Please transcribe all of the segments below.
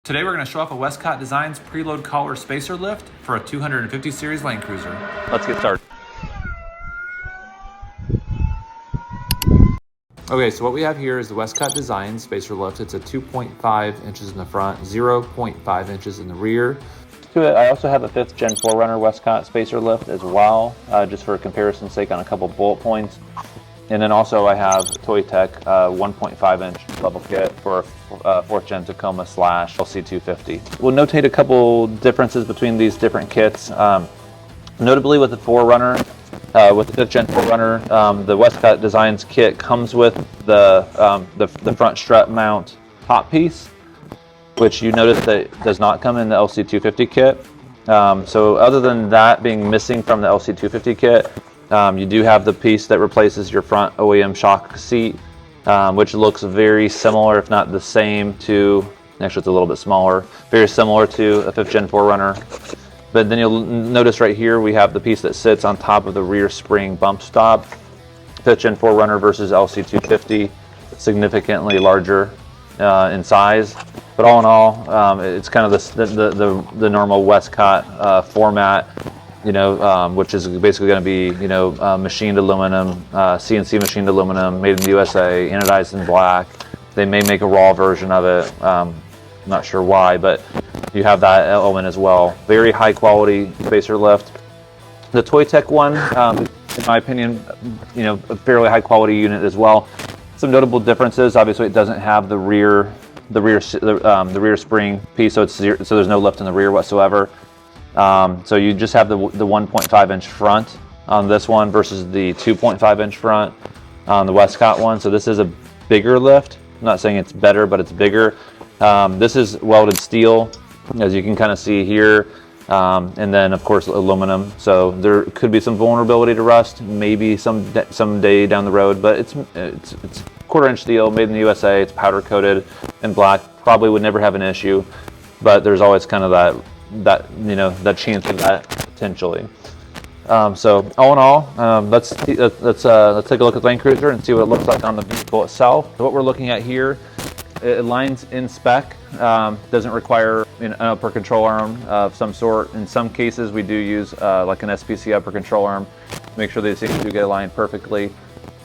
Today we're going to show off a Westcott Designs preload collar spacer lift for a 250 series Land Cruiser. Let's get started. Okay, so what we have here is the Westcott Designs spacer lift. It's a 2.5 inches in the front, 0.5 inches in the rear. To it, I also have a 5th Gen 4Runner Westcott spacer lift as well, just for comparison's sake on a couple bullet points. And then also I have Toy Tech 1.5 inch level kit for 4th Gen Tacoma / LC250. We'll notate a couple differences between these different kits. Notably with the 4Runner, with the 5th Gen 4Runner, the Westcott Designs kit comes with the front strut mount top piece, which you notice that does not come in the LC250 kit. So other than that being missing from the LC250 kit, you do have the piece that replaces your front OEM shock seat, which looks very similar, if not the same to, actually it's a little bit smaller, very similar to a 5th Gen 4Runner. But then you'll notice right here we have the piece that sits on top of the rear spring bump stop. 5th Gen 4Runner versus LC250, significantly larger in size. But all in all, it's kind of the normal Westcott format, which is basically going to be, machined aluminum, CNC machined aluminum, made in the USA, anodized in black. They may make a raw version of it. I'm not sure why, but you have that element as well. Very high quality spacer lift. The Toy Tech one, in my opinion, a fairly high quality unit as well. Some notable differences. Obviously, it doesn't have the rear spring piece, so there's no lift in the rear whatsoever. So you just have the 1.5 inch front on this one versus the 2.5 inch front on the Westcott one. So this is a bigger lift. I'm not saying it's better, but it's bigger. This is welded steel, as you can kind of see here, and then of course aluminum. So there could be some vulnerability to rust, maybe someday down the road. But it's 1/4 inch steel, made in the USA. It's powder coated in black. Probably would never have an issue, but there's always kind of that chance of that potentially. So all in all, let's take a look at the Land Cruiser and see what it looks like on the vehicle itself. So what we're looking at here, it lines in spec. Doesn't require an upper control arm of some sort. In some cases, we do use like an SPC upper control arm to make sure these things do get aligned perfectly.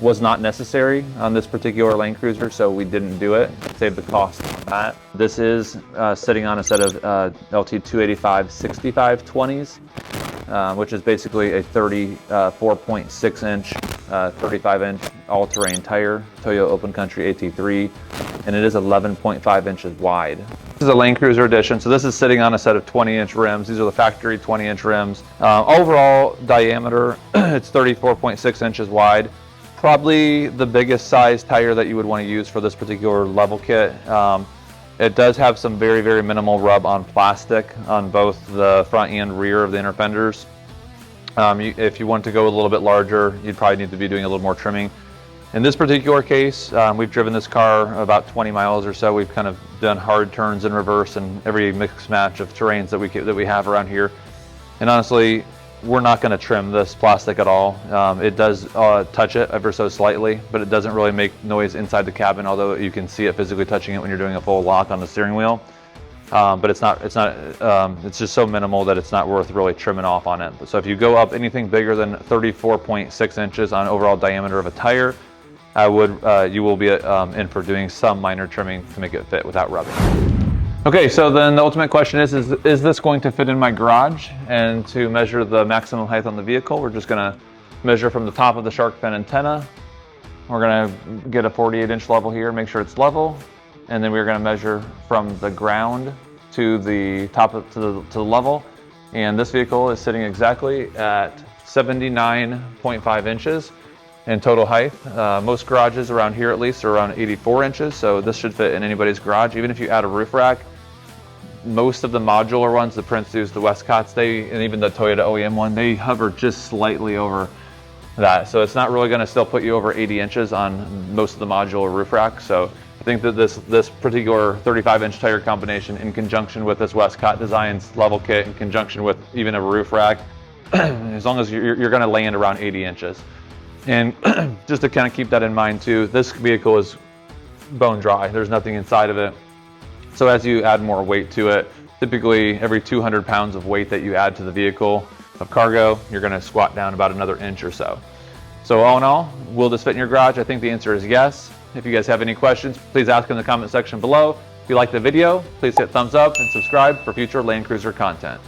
Was not necessary on this particular Land Cruiser, so we didn't do it. Save the cost on that. This is sitting on a set of LT285 6520s, which is basically a 34.6 inch, 35 inch all-terrain tire, Toyota Open Country AT3, and it is 11.5 inches wide. This is a Land Cruiser edition, so this is sitting on a set of 20-inch rims. These are the factory 20-inch rims. Overall diameter, it's 34.6 inches wide. Probably the biggest size tire that you would want to use for this particular level kit. It does have some very, very minimal rub on plastic on both the front and rear of the inner fenders. If you want to go a little bit larger, you'd probably need to be doing a little more trimming. In this particular case, we've driven this car about 20 miles or so. We've kind of done hard turns in reverse and every mix match of terrains that we have around here. And honestly, we're not going to trim this plastic at all. It does touch it ever so slightly, but it doesn't really make noise inside the cabin, although you can see it physically touching it when you're doing a full lock on the steering wheel. But it's just so minimal that it's not worth really trimming off on it. So if you go up anything bigger than 34.6 inches on overall diameter of a tire, you will be in for doing some minor trimming to make it fit without rubbing. Okay, so then the ultimate question is this going to fit in my garage? And to measure the maximum height on the vehicle, we're just gonna measure from the top of the shark fin antenna. We're gonna get a 48-inch level here, make sure it's level. And then we're gonna measure from the ground to the top to the level. And this vehicle is sitting exactly at 79.5 inches in total height. Most garages around here at least are around 84 inches, so this should fit in anybody's garage. Even if you add a roof rack, most of the modular ones, the Prince's, the Westcotts, and even the Toyota OEM one, they hover just slightly over that. So it's not really gonna still put you over 80 inches on most of the modular roof rack. So I think that this particular 35-inch tire combination in conjunction with this Westcott Designs level kit, in conjunction with even a roof rack, as long as you're gonna land around 80 inches. And just to kind of keep that in mind too, this vehicle is bone dry. There's nothing inside of it. So as you add more weight to it, typically every 200 pounds of weight that you add to the vehicle of cargo, you're going to squat down about another inch or so. So all in all, will this fit in your garage? I think the answer is yes. If you guys have any questions, please ask in the comment section below. If you like the video, please hit thumbs up and subscribe for future Land Cruiser content.